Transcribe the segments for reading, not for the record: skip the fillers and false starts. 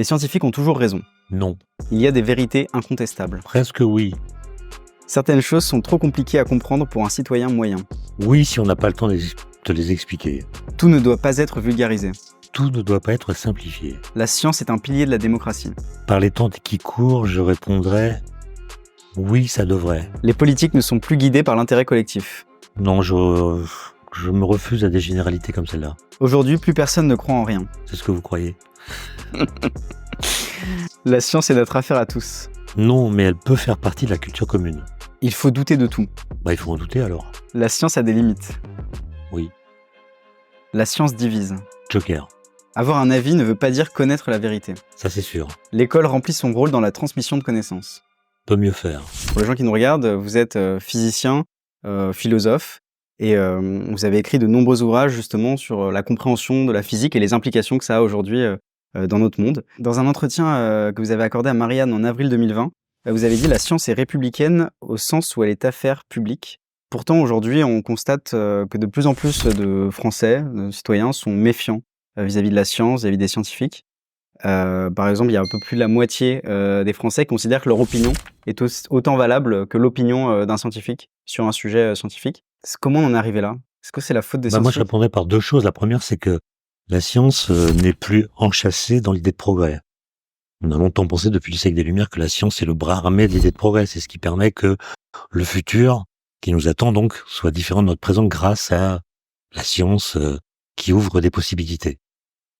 Les scientifiques ont toujours raison. Non. Il y a des vérités incontestables. Presque oui. Certaines choses sont trop compliquées à comprendre pour un citoyen moyen. Oui, si on n'a pas le temps de les expliquer. Tout ne doit pas être vulgarisé. Tout ne doit pas être simplifié. La science est un pilier de la démocratie. Par les temps qui courent, je répondrais oui, ça devrait. Les politiques ne sont plus guidés par l'intérêt collectif. Non, je me refuse à des généralités comme celle-là. Aujourd'hui, plus personne ne croit en rien. C'est ce que vous croyez? La science est notre affaire à tous. Non, mais elle peut faire partie de la culture commune. Il faut douter de tout. Il faut en douter alors. La science a des limites. Oui. La science divise. Joker. Avoir un avis ne veut pas dire connaître la vérité. Ça, c'est sûr. L'école remplit son rôle dans la transmission de connaissances. Peut mieux faire. Pour les gens qui nous regardent, vous êtes physicien, philosophe, et vous avez écrit de nombreux ouvrages justement sur la compréhension de la physique et les implications que ça a aujourd'hui dans notre monde. Dans un entretien que vous avez accordé à Marianne en avril 2020, vous avez dit « La science est républicaine au sens où elle est affaire publique ». Pourtant, aujourd'hui, on constate que de plus en plus de Français, de citoyens, sont méfiants vis-à-vis de la science, vis-à-vis des scientifiques. Par exemple, il y a un peu plus de la moitié des Français qui considèrent que leur opinion est autant valable que l'opinion d'un scientifique sur un sujet scientifique. Comment on en est arrivé là? Est-ce que c'est la faute des scientifiques? Moi, je répondrais par deux choses. La première, c'est que la science n'est plus enchâssée dans l'idée de progrès. On a longtemps pensé depuis le siècle des Lumières que la science est le bras armé de l'idée de progrès. C'est ce qui permet que le futur qui nous attend donc soit différent de notre présent grâce à la science qui ouvre des possibilités.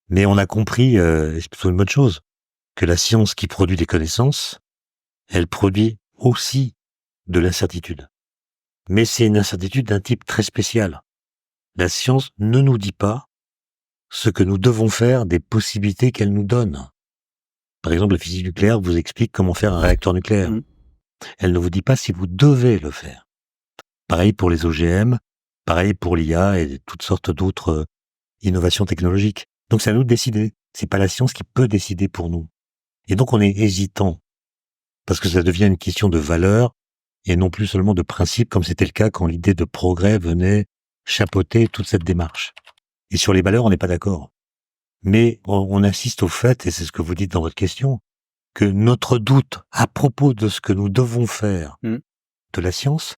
Mais on a compris, et c'est plutôt une bonne chose, que la science qui produit des connaissances, elle produit aussi de l'incertitude. Mais c'est une incertitude d'un type très spécial. La science ne nous dit pas ce que nous devons faire des possibilités qu'elle nous donne. Par exemple, la physique nucléaire vous explique comment faire un réacteur nucléaire. Elle ne vous dit pas si vous devez le faire. Pareil pour les OGM, pareil pour l'IA et toutes sortes d'autres innovations technologiques. Donc c'est à nous de décider. C'est pas la science qui peut décider pour nous. Et donc on est hésitant. Parce que ça devient une question de valeur et non plus seulement de principe comme c'était le cas quand l'idée de progrès venait chapeauter toute cette démarche. Et sur les valeurs, on n'est pas d'accord. Mais on insiste au fait, et c'est ce que vous dites dans votre question, que notre doute à propos de ce que nous devons faire de la science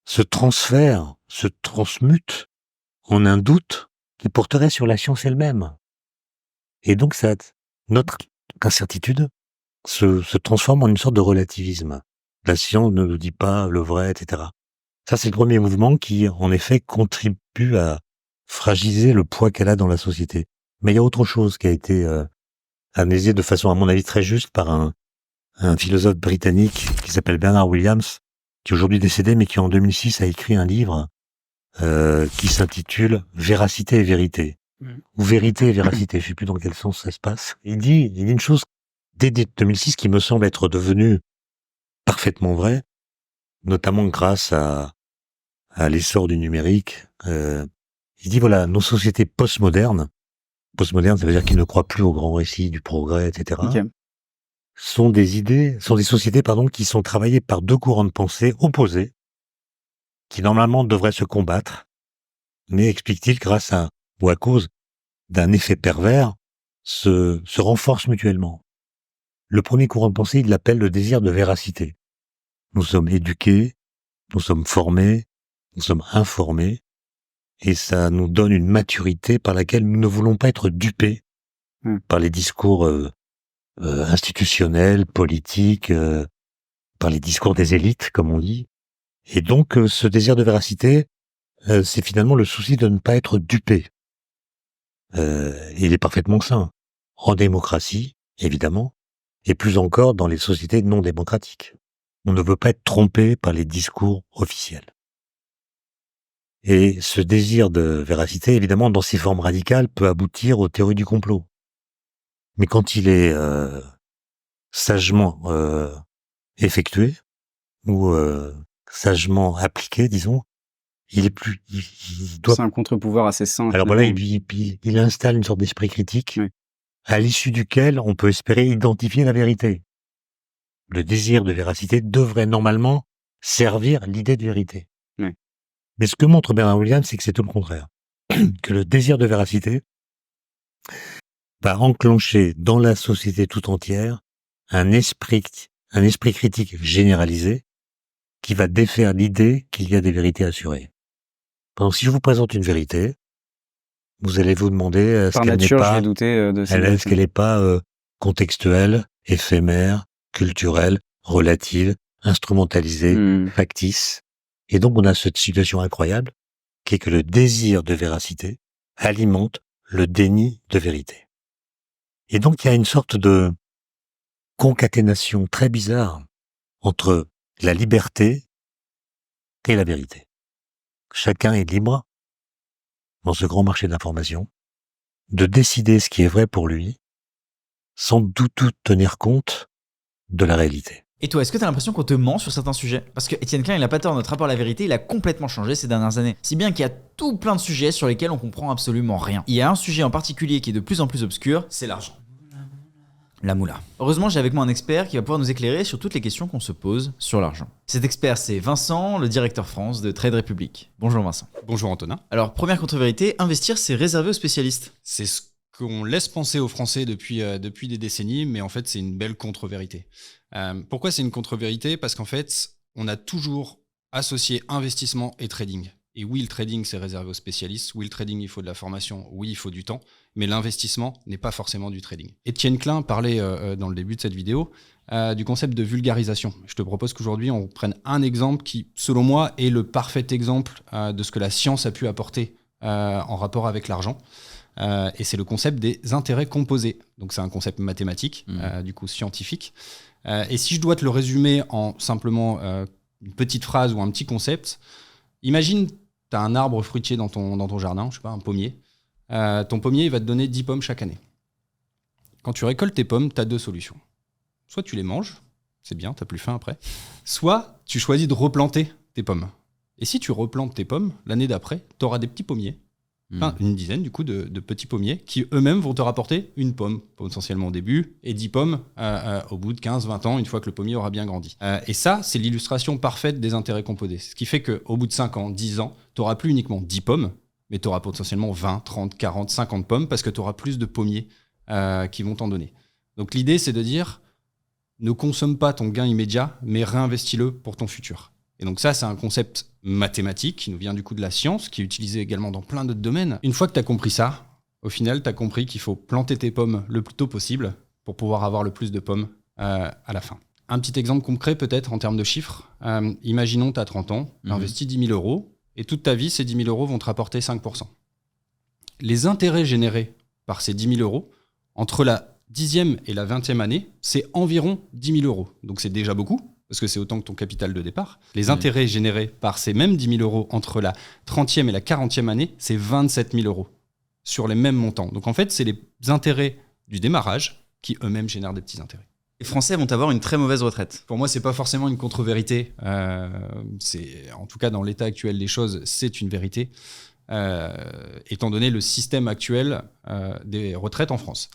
se transfère, se transmute en un doute qui porterait sur la science elle-même. Et donc notre incertitude se transforme en une sorte de relativisme. La science ne nous dit pas le vrai, etc. Ça, c'est le premier mouvement qui, en effet, contribue à fragiliser le poids qu'elle a dans la société. Mais il y a autre chose qui a été analysée de façon, à mon avis, très juste par un philosophe britannique qui s'appelle Bernard Williams, qui est aujourd'hui décédé, mais qui en 2006 a écrit un livre qui s'intitule « Véracité et vérité ». Ou vérité et véracité, je sais plus dans quel sens ça se passe. Il dit une chose dès 2006 qui me semble être devenue parfaitement vraie, notamment grâce à l'essor du numérique. Il dit voilà, nos sociétés postmodernes, ça veut dire qu'ils ne croient plus au grand récit du progrès, etc. Okay. sont des sociétés qui sont travaillées par deux courants de pensée opposés, qui normalement devraient se combattre, mais explique-t-il grâce à ou à cause d'un effet pervers, se renforcent mutuellement. Le premier courant de pensée, il l'appelle le désir de véracité. Nous sommes éduqués, nous sommes formés, nous sommes informés, et ça nous donne une maturité par laquelle nous ne voulons pas être dupés par les discours institutionnels, politiques, par les discours des élites, comme on dit. Et donc, ce désir de véracité, c'est finalement le souci de ne pas être dupé. Il est parfaitement sain. En démocratie, évidemment, et plus encore dans les sociétés non démocratiques. On ne veut pas être trompé par les discours officiels. Et ce désir de véracité, évidemment, dans ses formes radicales, peut aboutir aux théories du complot. Mais quand il est sagement effectué, ou sagement appliqué, disons, il doit... C'est un contre-pouvoir assez sain. Alors voilà, il installe une sorte d'esprit critique, à l'issue duquel on peut espérer identifier la vérité. Le désir de véracité devrait normalement servir l'idée de vérité. Mais ce que montre Bernard Williams, c'est que c'est tout le contraire. Que le désir de véracité va enclencher dans la société tout entière un esprit critique généralisé qui va défaire l'idée qu'il y a des vérités assurées. Donc, si je vous présente une vérité, vous allez vous demander Par nature, je vais douter de cette est-ce qu'elle n'est pas contextuelle, éphémère, culturelle, relative, instrumentalisée, factice. Et donc, on a cette situation incroyable qui est que le désir de véracité alimente le déni de vérité. Et donc, il y a une sorte de concaténation très bizarre entre la liberté et la vérité. Chacun est libre, dans ce grand marché d'information, de décider ce qui est vrai pour lui, sans du tout tenir compte de la réalité. Et toi, est-ce que tu as l'impression qu'on te ment sur certains sujets? Parce que Étienne Klein, il n'a pas tort, notre rapport à la vérité, il a complètement changé ces dernières années. Si bien qu'il y a tout plein de sujets sur lesquels on comprend absolument rien. Il y a un sujet en particulier qui est de plus en plus obscur, c'est l'argent. La moula. Heureusement, j'ai avec moi un expert qui va pouvoir nous éclairer sur toutes les questions qu'on se pose sur l'argent. Cet expert, c'est Vincent, le directeur France de Trade Republic. Bonjour Vincent. Bonjour Antonin. Alors, première contre-vérité, investir, c'est réservé aux spécialistes. C'est ce qu'on laisse penser aux Français depuis des décennies, mais en fait, c'est une belle contre-vérité. Pourquoi c'est une contre-vérité? Parce qu'en fait, on a toujours associé investissement et trading. Et oui, le trading, c'est réservé aux spécialistes. Oui, le trading, il faut de la formation. Oui, il faut du temps. Mais l'investissement n'est pas forcément du trading. Étienne Klein parlait dans le début de cette vidéo du concept de vulgarisation. Je te propose qu'aujourd'hui, on prenne un exemple qui, selon moi, est le parfait exemple de ce que la science a pu apporter en rapport avec l'argent. Et c'est le concept des intérêts composés. Donc, c'est un concept mathématique, du coup scientifique. Et si je dois te le résumer en simplement une petite phrase ou un petit concept, imagine, tu as un arbre fruitier dans ton jardin, je sais pas, un pommier. Ton pommier, il va te donner 10 pommes chaque année. Quand tu récoltes tes pommes, tu as 2 solutions. Soit tu les manges, c'est bien, tu n'as plus faim après. Soit tu choisis de replanter tes pommes. Et si tu replantes tes pommes, l'année d'après, tu auras des petits pommiers. Enfin, une dizaine du coup de petits pommiers qui eux-mêmes vont te rapporter une pomme potentiellement au début et 10 pommes au bout de 15-20 ans, une fois que le pommier aura bien grandi. Et ça, c'est l'illustration parfaite des intérêts composés. Ce qui fait qu'au bout de 5 ans, 10 ans, tu n'auras plus uniquement 10 pommes, mais tu auras potentiellement 20, 30, 40, 50 pommes parce que tu auras plus de pommiers qui vont t'en donner. Donc l'idée, c'est de dire, ne consomme pas ton gain immédiat, mais réinvestis-le pour ton futur. Et donc ça, c'est un concept mathématique qui nous vient du coup de la science, qui est utilisé également dans plein d'autres domaines. Une fois que tu as compris ça, au final, tu as compris qu'il faut planter tes pommes le plus tôt possible pour pouvoir avoir le plus de pommes à la fin. Un petit exemple concret peut-être en termes de chiffres. Imaginons tu as 30 ans, tu investis 10 000 euros et toute ta vie, ces 10 000 euros vont te rapporter 5%. Les intérêts générés par ces 10 000 euros, entre la 10e et la 20e année, c'est environ 10 000 euros. Donc c'est déjà beaucoup, parce que c'est autant que ton capital de départ. Les intérêts générés par ces mêmes 10 000 euros entre la 30e et la 40e année, c'est 27 000 euros sur les mêmes montants. Donc en fait, c'est les intérêts du démarrage qui eux-mêmes génèrent des petits intérêts. Les Français vont avoir une très mauvaise retraite. Pour moi, c'est pas forcément une contre-vérité. En tout cas, dans l'état actuel des choses, c'est une vérité, étant donné le système actuel des retraites en France.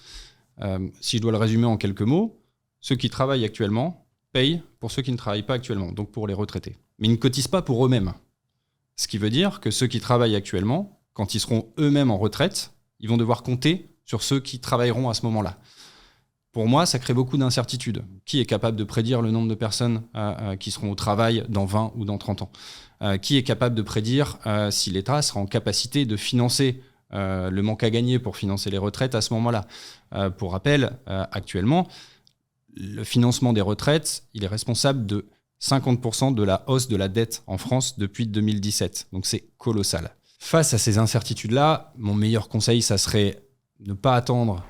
Si je dois le résumer en quelques mots, ceux qui travaillent actuellement payent pour ceux qui ne travaillent pas actuellement, donc pour les retraités. Mais ils ne cotisent pas pour eux-mêmes. Ce qui veut dire que ceux qui travaillent actuellement, quand ils seront eux-mêmes en retraite, ils vont devoir compter sur ceux qui travailleront à ce moment-là. Pour moi, ça crée beaucoup d'incertitudes. Qui est capable de prédire le nombre de personnes qui seront au travail dans 20 ou dans 30 ans? Qui est capable de prédire si l'État sera en capacité de financer le manque à gagner pour financer les retraites à ce moment-là? Pour rappel, actuellement, le financement des retraites, il est responsable de 50% de la hausse de la dette en France depuis 2017. Donc c'est colossal. Face à ces incertitudes-là, mon meilleur conseil, ça serait ne pas attendre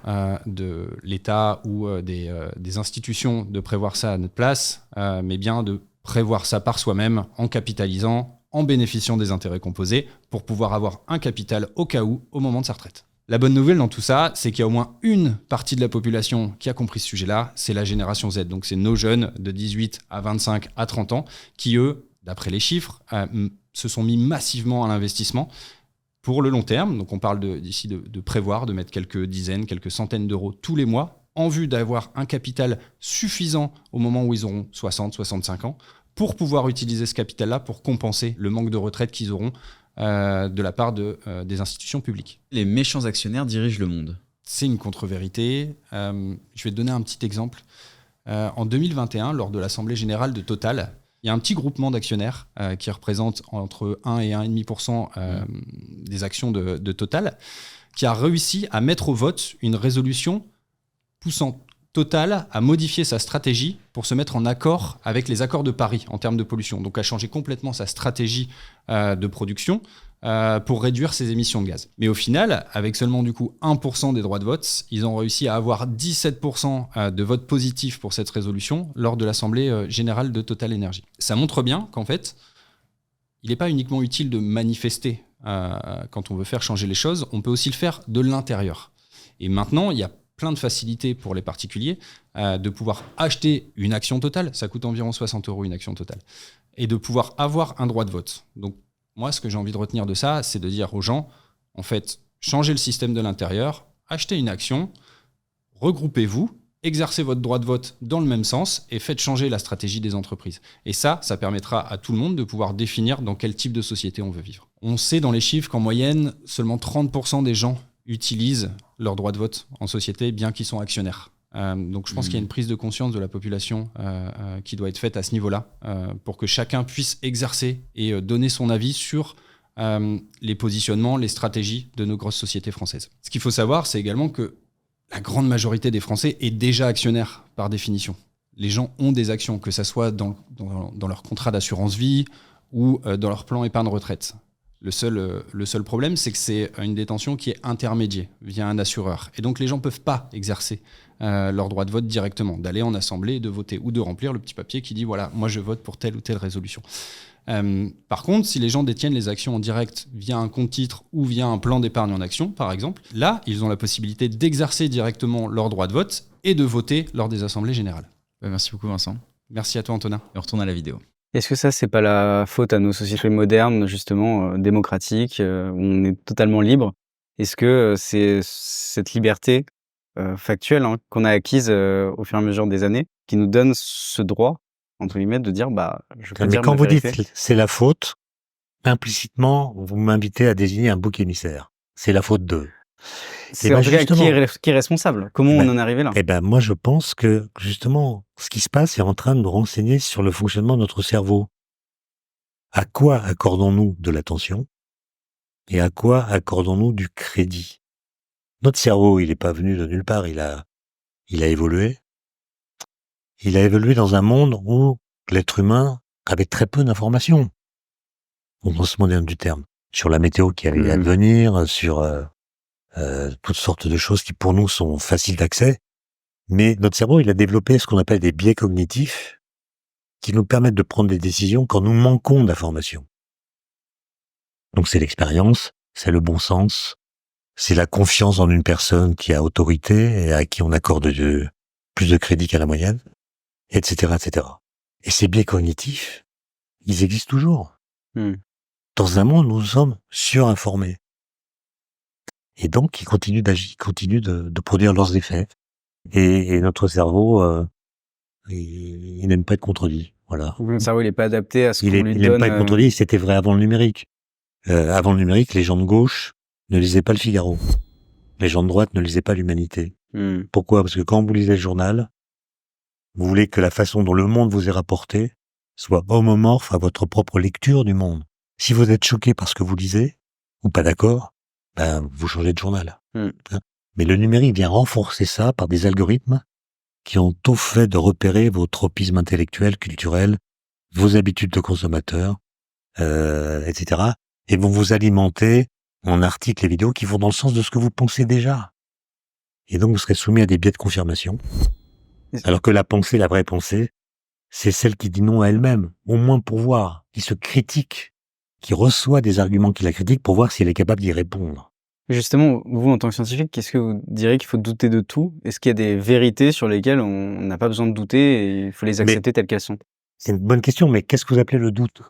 de l'État ou des institutions de prévoir ça à notre place, mais bien de prévoir ça par soi-même en capitalisant, en bénéficiant des intérêts composés pour pouvoir avoir un capital au cas où au moment de sa retraite. La bonne nouvelle dans tout ça, c'est qu'il y a au moins une partie de la population qui a compris ce sujet-là, c'est la génération Z. Donc c'est nos jeunes de 18 à 25 à 30 ans qui, eux, d'après les chiffres, se sont mis massivement à l'investissement pour le long terme. Donc on parle d'ici de prévoir, de mettre quelques dizaines, quelques centaines d'euros tous les mois en vue d'avoir un capital suffisant au moment où ils auront 60, 65 ans pour pouvoir utiliser ce capital-là pour compenser le manque de retraite qu'ils auront de la part des institutions publiques. Les méchants actionnaires dirigent le monde. c'est une contre-vérité. Je vais te donner un petit exemple. En 2021, lors de l'Assemblée générale de Total, il y a un petit groupement d'actionnaires qui représente entre 1 et 1,5% des actions de Total, qui a réussi à mettre au vote une résolution poussant Total à modifier sa stratégie pour se mettre en accord avec les accords de Paris en termes de pollution. Donc à changer complètement sa stratégie de production pour réduire ses émissions de gaz. Mais au final, avec seulement du coup 1% des droits de vote, ils ont réussi à avoir 17% de votes positifs pour cette résolution lors de l'Assemblée générale de Total Energy. Ça montre bien qu'en fait, il n'est pas uniquement utile de manifester quand on veut faire changer les choses, on peut aussi le faire de l'intérieur. Et maintenant, il y a plein de facilités pour les particuliers de pouvoir acheter une action Total, ça coûte environ 60 € une action Total, et de pouvoir avoir un droit de vote. Donc moi, ce que j'ai envie de retenir de ça, c'est de dire aux gens, en fait, changez le système de l'intérieur, achetez une action, regroupez-vous, exercez votre droit de vote dans le même sens et faites changer la stratégie des entreprises. Et ça permettra à tout le monde de pouvoir définir dans quel type de société on veut vivre. On sait dans les chiffres qu'en moyenne, seulement 30% des gens utilisent leur droit de vote en société, bien qu'ils sont actionnaires. Donc je pense qu'il y a une prise de conscience de la population qui doit être faite à ce niveau-là pour que chacun puisse exercer et donner son avis sur les positionnements, les stratégies de nos grosses sociétés françaises. Ce qu'il faut savoir, c'est également que la grande majorité des Français est déjà actionnaire par définition. Les gens ont des actions, que ce soit dans leur contrat d'assurance vie ou dans leur plan épargne retraite. Le seul problème, c'est que c'est une détention qui est intermédiée via un assureur. Et donc, les gens ne peuvent pas exercer leur droit de vote directement, d'aller en assemblée et de voter, ou de remplir le petit papier qui dit « voilà, moi je vote pour telle ou telle résolution ». Par contre, si les gens détiennent les actions en direct via un compte titre ou via un plan d'épargne en action, par exemple, là, ils ont la possibilité d'exercer directement leur droit de vote et de voter lors des assemblées générales. Merci beaucoup, Vincent. Merci à toi, Antonin. Et on retourne à la vidéo. Est-ce que ça, c'est pas la faute à nos sociétés modernes, justement, démocratiques, où on est totalement libre? Est-ce que c'est cette liberté factuelle qu'on a acquise au fur et à mesure des années qui nous donne ce droit, entre guillemets, de dire je peux Mais dire quand ma vous vérité? dites c'est la faute, implicitement, vous m'invitez à désigner un bouc émissaire. C'est la faute d'eux. C'est ben en tout cas justement- qui est responsable? Comment Eh ben- on en est arrivé là? Eh ben, moi, je pense que, justement, ce qui se passe est en train de nous renseigner sur le fonctionnement de notre cerveau. À quoi accordons-nous de l'attention? Et à quoi accordons-nous du crédit? Notre cerveau, il n'est pas venu de nulle part, il a évolué. Il a évolué dans un monde où l'être humain avait très peu d'informations, au sens moderne du terme, sur la météo qui allait advenir, sur toutes sortes de choses qui pour nous sont faciles d'accès. Mais notre cerveau, il a développé ce qu'on appelle des biais cognitifs qui nous permettent de prendre des décisions quand nous manquons d'informations. Donc c'est l'expérience, c'est le bon sens, c'est la confiance en une personne qui a autorité et à qui on accorde plus de crédit qu'à la moyenne, etc., etc. Et ces biais cognitifs, ils existent toujours. Dans un monde où nous sommes surinformés. Et donc, ils continuent d'agir, ils continuent de produire leurs effets. Et notre cerveau, il n'aime pas être contredit. Voilà. Le cerveau, il est pas adapté à ce qu'on lui Il donne. n'aime pas être contredit, c'était vrai avant le numérique. Avant le numérique, les gens de gauche ne lisaient pas le Figaro. Les gens de droite ne lisaient pas l'Humanité. Pourquoi? Parce que quand vous lisez le journal, vous voulez que la façon dont le monde vous est rapporté soit homomorphe à votre propre lecture du monde. Si vous êtes choqué par ce que vous lisez, ou pas d'accord, vous changez de journal. Mais le numérique vient renforcer ça par des algorithmes qui ont au fait de repérer vos tropismes intellectuels, culturels, vos habitudes de consommateur, etc. Et vont vous alimenter en articles et vidéos qui vont dans le sens de ce que vous pensez déjà. Et donc vous serez soumis à des biais de confirmation. Alors que la pensée, la vraie pensée, c'est celle qui dit non à elle-même, au moins pour voir, qui se critique, qui reçoit des arguments qui la critiquent pour voir si elle est capable d'y répondre. Justement, vous, en tant que scientifique, qu'est-ce que vous diriez qu'il faut douter de tout? Est-ce qu'il y a des vérités sur lesquelles on n'a pas besoin de douter et il faut les accepter telles qu'elles sont? C'est une bonne question, mais qu'est-ce que vous appelez le doute?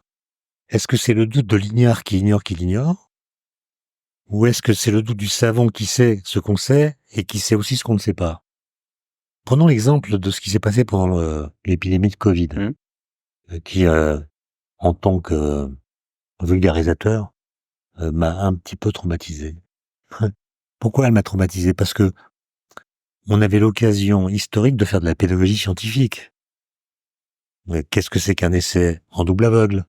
Est-ce que c'est le doute de l'ignare qui ignore qu'il ignore? Ou est-ce que c'est le doute du savant qui sait ce qu'on sait et qui sait aussi ce qu'on ne sait pas? Prenons l'exemple de ce qui s'est passé pendant l'épidémie de Covid, qui, en tant que vulgarisateur, m'a un petit peu traumatisé. Pourquoi elle m'a traumatisé? Parce que on avait l'occasion historique de faire de la pédagogie scientifique. Mais qu'est-ce que c'est qu'un essai en double aveugle?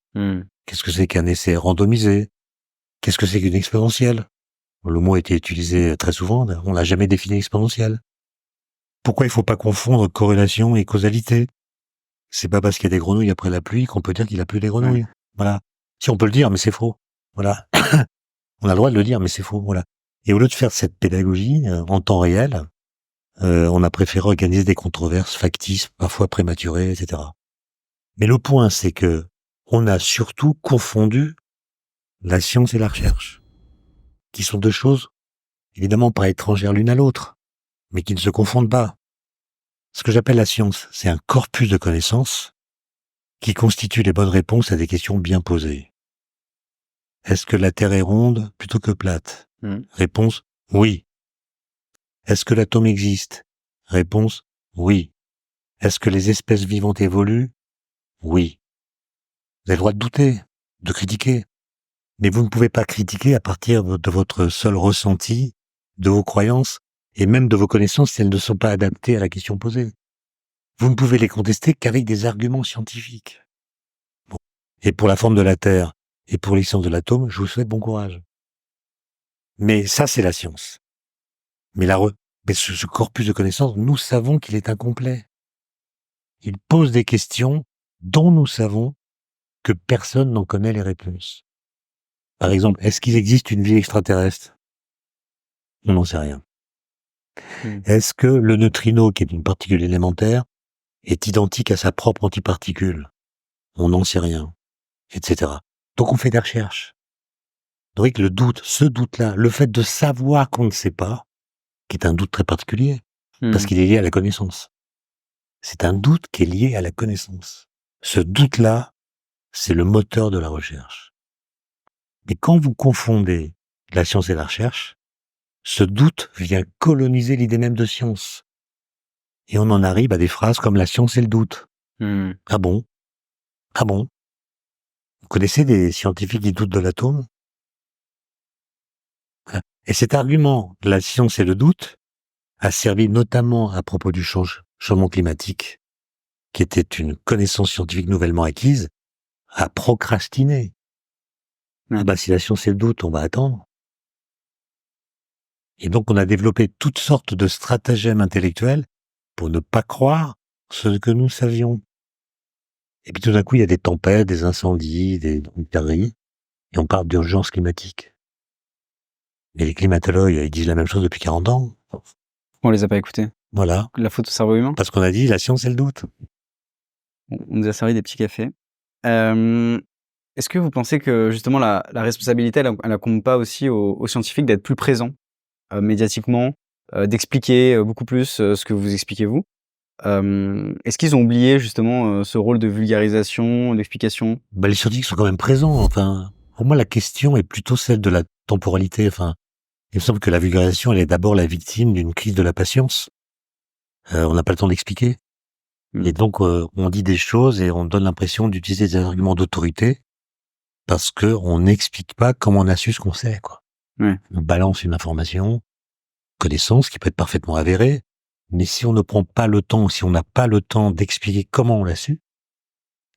Qu'est-ce que c'est qu'un essai randomisé? Qu'est-ce que c'est qu'une expérientielle? Le mot a été utilisé très souvent, on l'a jamais défini expérientielle. Pourquoi il faut pas confondre corrélation et causalité? C'est pas parce qu'il y a des grenouilles après la pluie qu'on peut dire qu'il a plu des grenouilles. Ouais. Voilà. Si on peut le dire, mais c'est faux. Voilà. On a le droit de le dire, mais c'est faux. Voilà. Et au lieu de faire cette pédagogie en temps réel, on a préféré organiser des controverses factices, parfois prématurées, etc. Mais le point, c'est que on a surtout confondu la science et la recherche, qui sont deux choses évidemment pas étrangères l'une à l'autre, mais qui ne se confondent pas. Ce que j'appelle la science, c'est un corpus de connaissances qui constitue les bonnes réponses à des questions bien posées. Est-ce que la Terre est ronde plutôt que plate? Réponse, oui. Est-ce que l'atome existe? Réponse, oui. Est-ce que les espèces vivantes évoluent? Oui. Vous avez le droit de douter, de critiquer. Mais vous ne pouvez pas critiquer à partir de votre seul ressenti, de vos croyances, et même de vos connaissances si elles ne sont pas adaptées à la question posée. Vous ne pouvez les contester qu'avec des arguments scientifiques. Bon. Et pour la forme de la Terre et pour l'existence de l'atome, je vous souhaite bon courage. Mais ça, c'est la science. Mais ce corpus de connaissances, nous savons qu'il est incomplet. Il pose des questions dont nous savons que personne n'en connaît les réponses. Par exemple, est-ce qu'il existe une vie extraterrestre? On n'en sait rien. Est-ce que le neutrino, qui est une particule élémentaire, est identique à sa propre antiparticule? On n'en sait rien, etc. Donc on fait des recherches. Donc le doute, ce doute-là, le fait de savoir qu'on ne sait pas, qui est un doute très particulier, parce qu'il est lié à la connaissance. C'est un doute qui est lié à la connaissance. Ce doute-là, c'est le moteur de la recherche. Mais quand vous confondez la science et la recherche, ce doute vient coloniser l'idée même de science. Et on en arrive à des phrases comme la science et le doute. Ah bon? Ah bon? Vous connaissez des scientifiques qui doutent de l'atome? Et cet argument, la science et le doute, a servi notamment à propos du changement climatique, qui était une connaissance scientifique nouvellement acquise, à procrastiner. Ah bah, si la science et le doute, on va attendre. Et donc, on a développé toutes sortes de stratagèmes intellectuels pour ne pas croire ce que nous savions. Et puis tout d'un coup, il y a des tempêtes, des incendies, des conneries, et on parle d'urgence climatique. Mais les climatologues, ils disent la même chose depuis 40 ans. On les a pas écoutés. Voilà. La faute au cerveau humain. Parce qu'on a dit la science et le doute. On nous a servi des petits cafés. Est-ce que vous pensez que justement la responsabilité, elle incombe pas aussi aux scientifiques d'être plus présents médiatiquement, d'expliquer beaucoup plus ce que vous expliquez vous? Est-ce qu'ils ont oublié justement ce rôle de vulgarisation, d'explication? Bah, les scientifiques sont quand même présents. Enfin, pour moi, la question est plutôt celle de la temporalité. Enfin, il me semble que la vulgarisation, elle est d'abord la victime d'une crise de la patience. On n'a pas le temps d'expliquer. Et donc, on dit des choses et on donne l'impression d'utiliser des arguments d'autorité parce que on n'explique pas comment on a su ce qu'on sait, quoi. Ouais. On balance une information, connaissance qui peut être parfaitement avérée, mais si on ne prend pas le temps, si on n'a pas le temps d'expliquer comment on l'a su,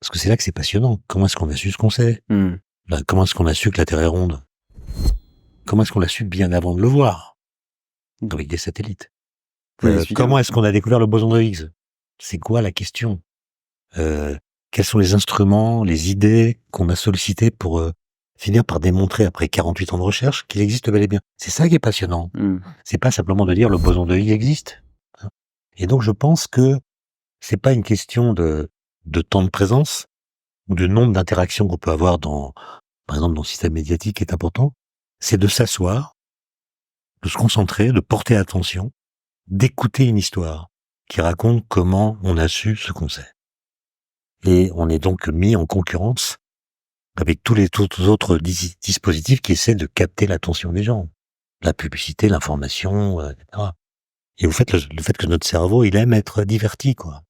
parce que c'est là que c'est passionnant. Comment est-ce qu'on a su ce qu'on sait? Là, comment est-ce qu'on a su que la Terre est ronde? Comment est-ce qu'on l'a su bien avant de le voir? Avec des satellites. Comment est-ce qu'on a découvert le boson de Higgs? C'est quoi la question? Quels sont les instruments, les idées qu'on a sollicités pour finir par démontrer, après 48 ans de recherche, qu'il existe bel et bien? C'est ça qui est passionnant. C'est pas simplement de dire le boson de Higgs existe. Et donc je pense que c'est pas une question de temps de présence ou de nombre d'interactions qu'on peut avoir par exemple, dans le système médiatique qui est important. C'est de s'asseoir, de se concentrer, de porter attention, d'écouter une histoire qui raconte comment on a su ce qu'on sait. Et on est donc mis en concurrence avec tous les autres dispositifs qui essaient de capter l'attention des gens. La publicité, l'information, etc. Et le fait que notre cerveau, il aime être diverti, quoi.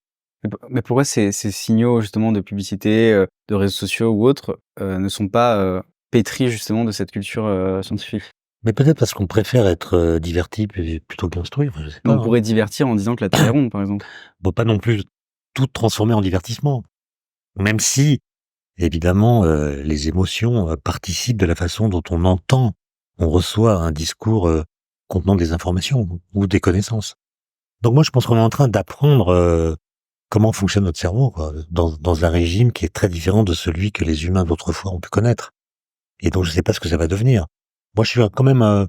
Mais pourquoi ces signaux justement de publicité, de réseaux sociaux ou autres, ne sont pas pétris justement de cette culture scientifique? Mais peut-être parce qu'on préfère être diverti plutôt qu'instruit, enfin, je sais pas. On pourrait divertir en disant que la Terre est ronde, par exemple. Bon, pas non plus tout transformer en divertissement. Même si, évidemment, les émotions participent de la façon dont on entend, on reçoit un discours contenant des informations ou des connaissances. Donc moi, je pense qu'on est en train d'apprendre comment fonctionne notre cerveau, quoi, dans un régime qui est très différent de celui que les humains d'autrefois ont pu connaître. Et donc, je sais pas ce que ça va devenir. Moi, je suis quand même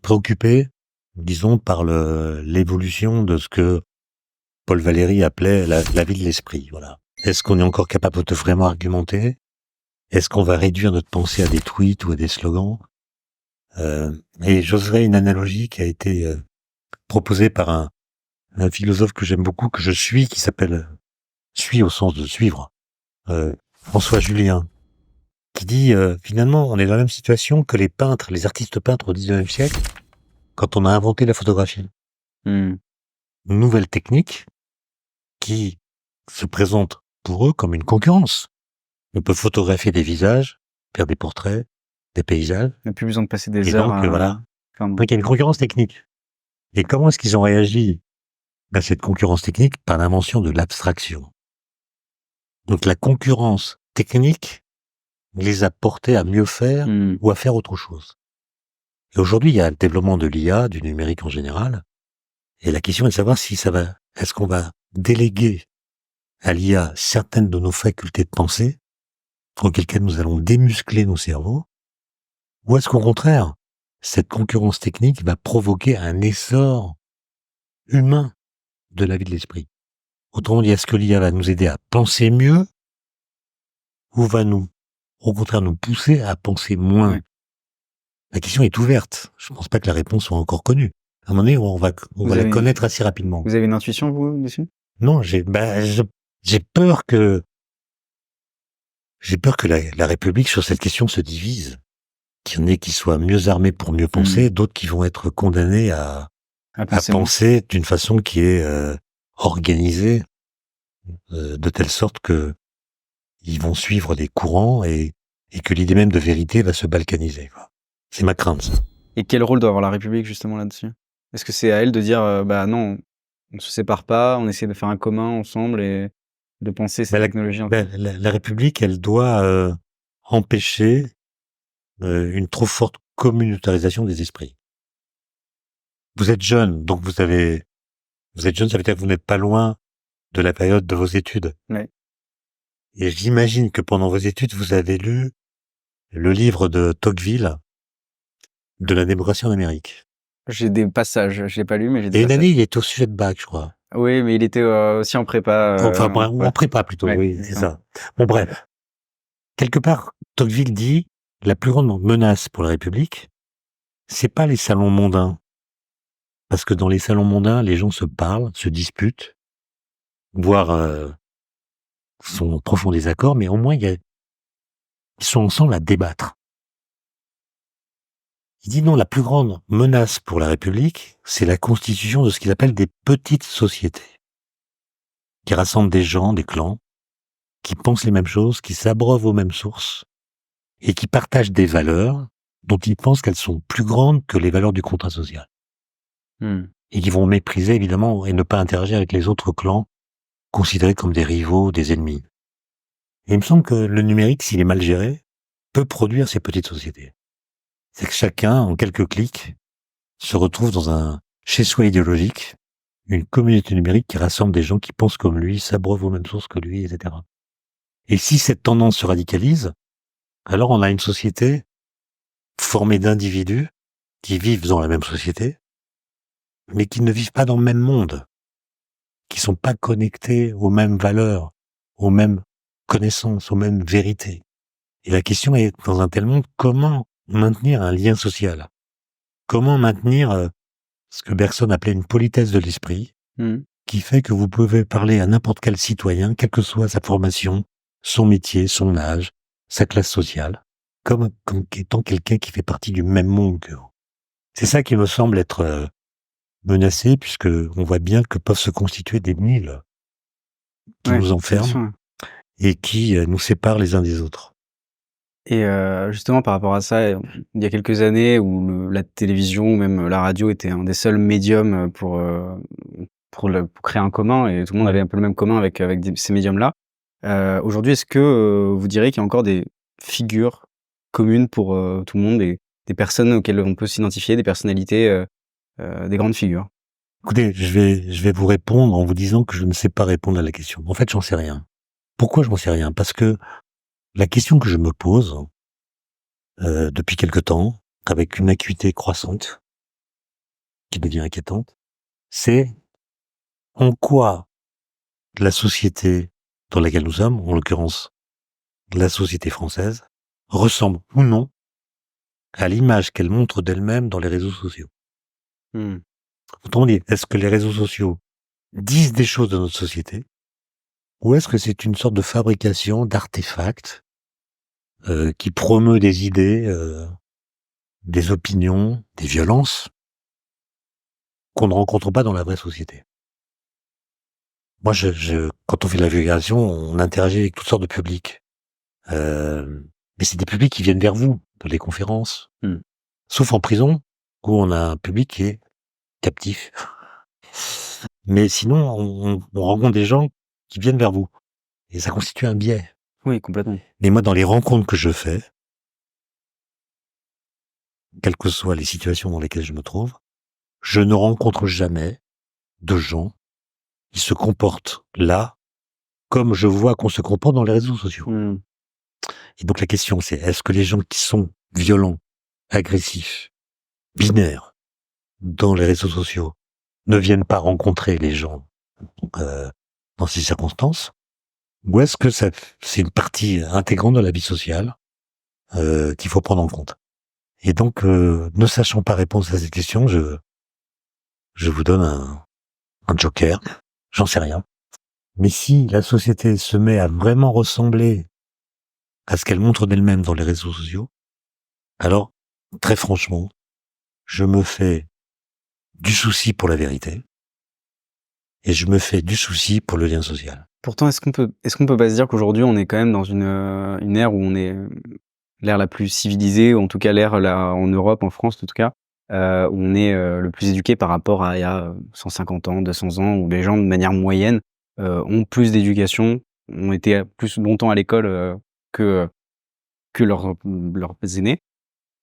préoccupé, disons, par l'évolution de ce que Paul Valéry appelait la vie de l'esprit. Voilà. Est-ce qu'on est encore capable de vraiment argumenter? Est-ce qu'on va réduire notre pensée à des tweets ou à des slogans? Et j'oserais une analogie qui a été proposée par un philosophe que j'aime beaucoup, que je suis, qui s'appelle suis au sens de suivre, François Julien, qui dit finalement on est dans la même situation que les peintres, les artistes peintres au 19e siècle, quand on a inventé la photographie. Une nouvelle technique qui se présente pour eux comme une concurrence. On peut photographier des visages, faire des portraits, des paysages. On n'a plus besoin de passer des Et heures donc, voilà. Pardon. Donc il y a une concurrence technique. Et comment est-ce qu'ils ont réagi à cette concurrence technique? Par l'invention de l'abstraction. Donc la concurrence technique les a portés à mieux faire ou à faire autre chose. Et aujourd'hui, il y a le développement de l'IA, du numérique en général. Et la question est de savoir si est-ce qu'on va déléguer à l'IA certaines de nos facultés de pensée, auquel cas nous allons démuscler nos cerveaux, ou est-ce qu'au contraire, cette concurrence technique va provoquer un essor humain de la vie de l'esprit? Autrement dit, est-ce que l'IA va nous aider à penser mieux, ou va au contraire, nous pousser à penser moins? Ouais. La question est ouverte. Je pense pas que la réponse soit encore connue. À un moment donné, on va la connaître assez rapidement. Vous avez une intuition, vous, dessus? Non, j'ai peur que la République sur cette question se divise. Qu'il y en ait qui soient mieux armés pour mieux penser, d'autres qui vont être condamnés à penser d'une façon qui est organisée, de telle sorte que ils vont suivre des courants et que l'idée même de vérité va se balkaniser, quoi. C'est ma crainte, ça. Et quel rôle doit avoir la République, justement, là-dessus? Est-ce que c'est à elle de dire, non, on se sépare pas, on essaie de faire un commun ensemble et de penser cette technologie? La République, elle doit empêcher une trop forte communautarisation des esprits. Vous êtes jeune, donc vous êtes jeune, ça veut dire que vous n'êtes pas loin de la période de vos études. Ouais. Et j'imagine que pendant vos études, vous avez lu le livre de Tocqueville, de la démocratie en Amérique. J'ai des passages, je l'ai pas lu, mais j'ai des passages. Et une année, il était au sujet de bac, je crois. Oui, mais il était aussi en prépa. Ou en prépa plutôt, oui, c'est ça. Bon, bref. Quelque part, Tocqueville dit, la plus grande menace pour la République, c'est pas les salons mondains. Parce que dans les salons mondains, les gens se parlent, se disputent, voire sont en profond désaccord, mais au moins ils sont ensemble à débattre. Il dit non, la plus grande menace pour la République, c'est la constitution de ce qu'il appelle des petites sociétés, qui rassemblent des gens, des clans, qui pensent les mêmes choses, qui s'abreuvent aux mêmes sources, et qui partagent des valeurs dont ils pensent qu'elles sont plus grandes que les valeurs du contrat social. Et qui vont mépriser, évidemment, et ne pas interagir avec les autres clans, considérés comme des rivaux, des ennemis. Et il me semble que le numérique, s'il est mal géré, peut produire ces petites sociétés. C'est que chacun, en quelques clics, se retrouve dans un chez-soi idéologique, une communauté numérique qui rassemble des gens qui pensent comme lui, s'abreuvent aux mêmes sources que lui, etc. Et si cette tendance se radicalise, alors on a une société formée d'individus qui vivent dans la même société, mais qui ne vivent pas dans le même monde, qui sont pas connectés aux mêmes valeurs, aux mêmes connaissances, aux mêmes vérités. Et la question est, dans un tel monde, comment maintenir un lien social? Comment maintenir ce que Bergson appelait une politesse de l'esprit, qui fait que vous pouvez parler à n'importe quel citoyen, quelle que soit sa formation, son métier, son âge, sa classe sociale, comme étant quelqu'un qui fait partie du même monde que vous. C'est ça qui me semble être menacé, puisque on voit bien que peuvent se constituer des milles qui nous enferment et qui nous séparent les uns des autres. Et justement par rapport à ça, il y a quelques années où la télévision ou même la radio était un des seuls médiums, pour créer un commun et tout le monde avait un peu le même commun avec ces médiums-là. Aujourd'hui, est-ce que, vous direz qu'il y a encore des figures communes pour, tout le monde, des personnes auxquelles on peut s'identifier, des personnalités, des grandes figures? Écoutez, je vais vous répondre en vous disant que je ne sais pas répondre à la question. En fait, j'en sais rien. Pourquoi je n'en sais rien? Parce que la question que je me pose, depuis quelque temps, avec une acuité croissante, qui devient inquiétante, c'est en quoi la société dans laquelle nous sommes, en l'occurrence la société française, ressemble ou non à l'image qu'elle montre d'elle-même dans les réseaux sociaux. Mmh. Autrement dit, est-ce que les réseaux sociaux disent des choses de notre société, ou est-ce que c'est une sorte de fabrication d'artefacts qui promeut des idées, des opinions, des violences qu'on ne rencontre pas dans la vraie société? Moi, quand on fait de la vulgarisation, on interagit avec toutes sortes de publics. Mais c'est des publics qui viennent vers vous, dans les conférences. Mmh. Sauf en prison, où on a un public qui est captif. Mais sinon, on rencontre des gens qui viennent vers vous. Et ça constitue un biais. Oui, complètement. Mais moi, dans les rencontres que je fais, quelles que soient les situations dans lesquelles je me trouve, je ne rencontre jamais de gens qui se comportent là comme je vois qu'on se comporte dans les réseaux sociaux. Mmh. Et donc la question c'est, est-ce que les gens qui sont violents, agressifs, binaires dans les réseaux sociaux ne viennent pas rencontrer les gens dans ces circonstances, ou est-ce que c'est une partie intégrante de la vie sociale qu'il faut prendre en compte? Et donc, ne sachant pas répondre à cette question, je vous donne un joker, j'en sais rien. Mais si la société se met à vraiment ressembler à ce qu'elle montre d'elle-même dans les réseaux sociaux, alors, très franchement, je me fais du souci pour la vérité et je me fais du souci pour le lien social. Pourtant, est-ce qu'on peut pas se dire qu'aujourd'hui on est quand même dans une ère où on est, l'ère la plus civilisée, ou en tout cas l'ère là en Europe, en France en tout cas, où on est, le plus éduqué par rapport à il y a 150 ans, 200 ans, où les gens de manière moyenne, ont plus d'éducation, ont été plus longtemps à l'école, que leurs aînés.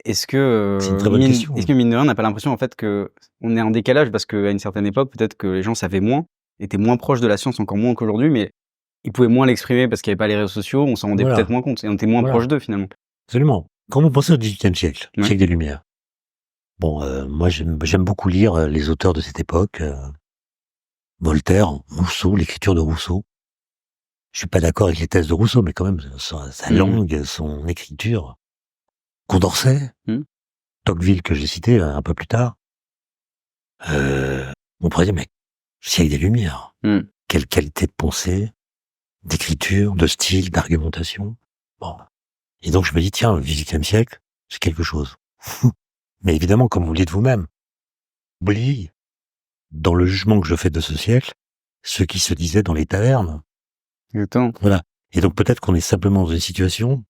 Est-ce que, C'est une très bonne question. mine de rien, on n'a pas l'impression en fait qu'on est en décalage parce qu'à une certaine époque, peut-être que les gens savaient moins, étaient moins proches de la science, encore moins qu'aujourd'hui, mais ils pouvaient moins l'exprimer parce qu'il y avait pas les réseaux sociaux, on s'en rendait Voilà. peut-être moins compte et on était moins Voilà. proche d'eux finalement. Absolument. Quand vous pensez au XVIIIe siècle, Ouais. siècle des Lumières, bon, moi j'aime beaucoup lire les auteurs de cette époque, Voltaire, Rousseau, l'écriture de Rousseau. Je suis pas d'accord avec les thèses de Rousseau, mais quand même sa langue, son écriture. Condorcet, Tocqueville que j'ai cité un peu plus tard. On pourrait dire, mais siècle des Lumières. Quelle qualité de pensée, d'écriture, de style, d'argumentation. Bon. Et donc je me dis, tiens, le XVIIIe siècle, c'est quelque chose. Mais évidemment, comme vous le dites vous-même, oublie, dans le jugement que je fais de ce siècle, ce qui se disait dans les tavernes. Exactement. Voilà. Et donc peut-être qu'on est simplement dans une situation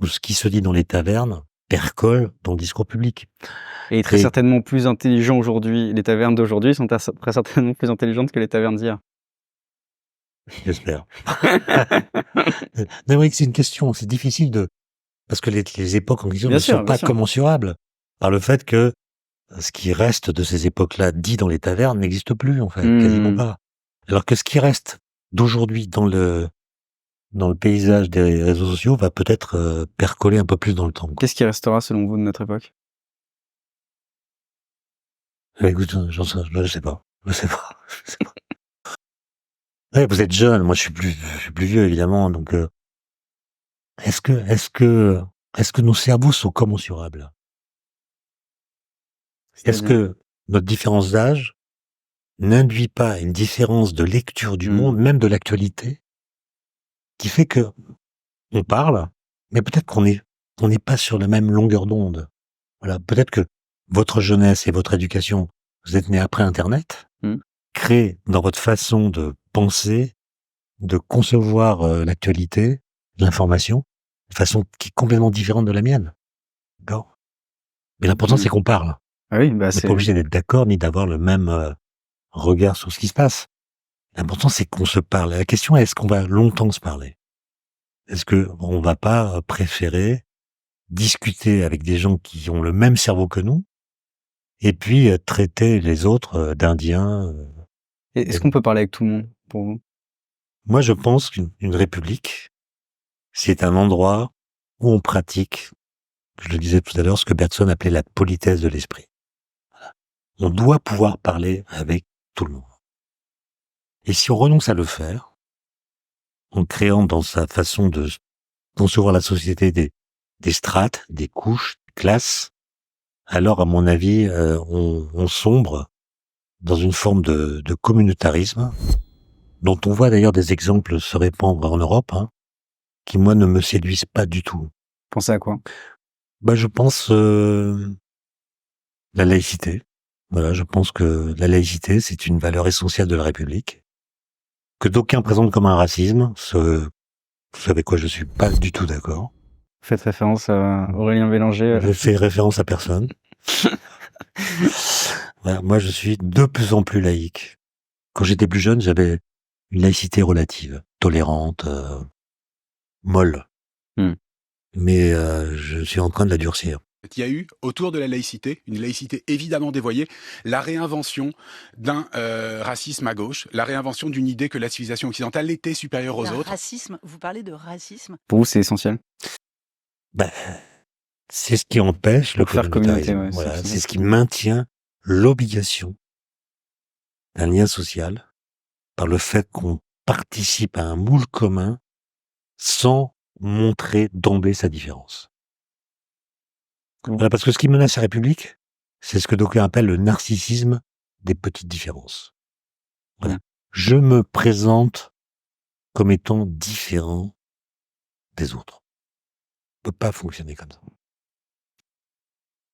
où ce qui se dit dans les tavernes percole dans le discours public. Et très certainement plus intelligents aujourd'hui. Les tavernes d'aujourd'hui sont très certainement plus intelligentes que les tavernes d'hier. J'espère. Mais oui, c'est une question, c'est difficile parce que les époques en question ne sont pas commensurables par le fait que ce qui reste de ces époques-là dit dans les tavernes n'existe plus, en fait, quasiment pas. Alors que ce qui reste d'aujourd'hui dans le paysage des réseaux sociaux va peut-être percoler un peu plus dans le temps. Qu'est-ce qui restera selon vous de notre époque? Écoute, je sais pas. Ouais, vous êtes jeune, moi je suis plus vieux évidemment, donc est-ce que nos cerveaux sont commensurables? Est-ce que notre différence d'âge n'induit pas une différence de lecture du monde, même de l'actualité, qui fait que on parle, mais peut-être qu'on n'est pas sur la même longueur d'onde. Voilà, peut-être que votre jeunesse et votre éducation, vous êtes nés après Internet, crée dans votre façon de penser, de concevoir l'actualité, l'information, de façon qui est complètement différente de la mienne. D'accord? Mais l'important, Mmh. c'est qu'on parle. Ah oui, bah, On n'est c'est pas obligé d'être d'accord ni d'avoir le même regard sur ce qui se passe. L'important, c'est qu'on se parle. La question est, est-ce qu'on va longtemps se parler? Est-ce que on va pas préférer discuter avec des gens qui ont le même cerveau que nous et puis traiter les autres d'indiens? et est-ce qu'on peut parler avec tout le monde, pour vous? Moi, je pense qu'une république, c'est un endroit où on pratique, je le disais tout à l'heure, ce que Bergson appelait la politesse de l'esprit. On doit pouvoir parler avec tout le monde. Et si on renonce à le faire, en créant dans sa façon de concevoir la société des strates, des couches, des classes, alors à mon avis, on sombre dans une forme de communautarisme, dont on voit d'ailleurs des exemples se répandre en Europe, hein, qui moi ne me séduisent pas du tout. Pensez à quoi? Bah, je pense la laïcité. Voilà, je pense que la laïcité, c'est une valeur essentielle de la République, que d'aucuns présentent comme un racisme, ce avec quoi je suis pas du tout d'accord. Faites référence à Aurélien Bélanger. Je fais référence à personne. Voilà, moi, je suis de plus en plus laïque. Quand j'étais plus jeune, j'avais une laïcité relative, tolérante, molle. Mmh. Mais je suis en train de la durcir. Il y a eu, autour de la laïcité, une laïcité évidemment dévoyée, la réinvention d'un racisme à gauche, la réinvention d'une idée que la civilisation occidentale était supérieure aux Un autres. racisme, vous parlez de racisme? Pour vous, c'est essentiel? Bah, c'est ce qui empêche le Pour faire communauté, communautarisme. ouais, Voilà, c'est c'est ce qui maintient l'obligation d'un lien social par le fait qu'on participe à un moule commun sans montrer d'emblée sa différence. Voilà, parce que ce qui menace la République, c'est ce que d'aucuns appellent le narcissisme des petites différences. Voilà. Mmh. Je me présente comme étant différent des autres. On peut pas fonctionner comme ça.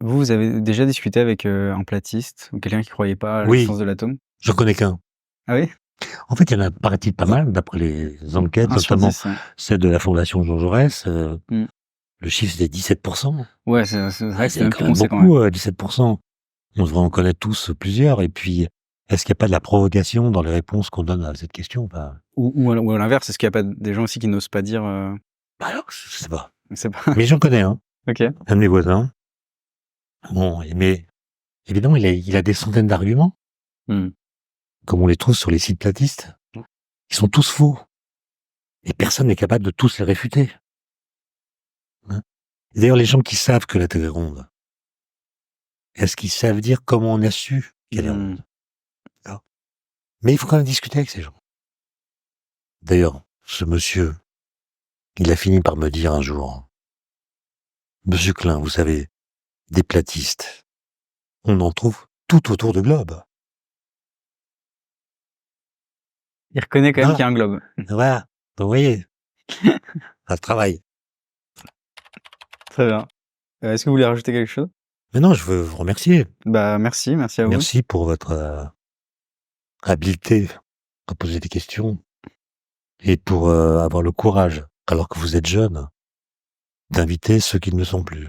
Vous avez déjà discuté avec, un platiste ou quelqu'un qui croyait pas à Oui. l'existence de l'atome? J'en connais qu'un. Ah oui? En fait, il y en a, paraît-il, pas mal, d'après les enquêtes, 1 sur notamment 10, ouais. celle de la Fondation Jean Jaurès. Mmh. Le chiffre, c'est 17%. Ouais, c'est vrai que c'est même plus quand même conséquent, beaucoup, 17%. On devrait en connaître tous plusieurs. Et puis, est-ce qu'il n'y a pas de la provocation dans les réponses qu'on donne à cette question? Bah, ou à l'inverse, est-ce qu'il y a pas des gens aussi qui n'osent pas dire, bah alors, je sais pas. c'est pas Mais j'en connais un, OK. un de mes voisins. Bon, mais évidemment, il a des centaines d'arguments, Mmh. comme on les trouve sur les sites platistes. Ils sont tous faux. Et personne n'est capable de tous les réfuter. Hein. Et d'ailleurs, les gens qui savent que la Terre est ronde, est-ce qu'ils savent dire comment on a su qu'elle est Mmh. ronde? D'accord. Mais il faut quand même discuter avec ces gens. D'ailleurs, ce monsieur, il a fini par me dire un jour, Monsieur Klein, vous savez, des platistes, on en trouve tout autour du globe. Il reconnaît quand même Voilà. qu'il y a un globe. Voilà. Vous voyez, ça se travaille. Très bien. Est-ce que vous voulez rajouter quelque chose? Mais non, je veux vous remercier. Bah, merci à vous. Merci pour votre habileté à poser des questions et pour avoir le courage, alors que vous êtes jeune, d'inviter ceux qui ne le sont plus.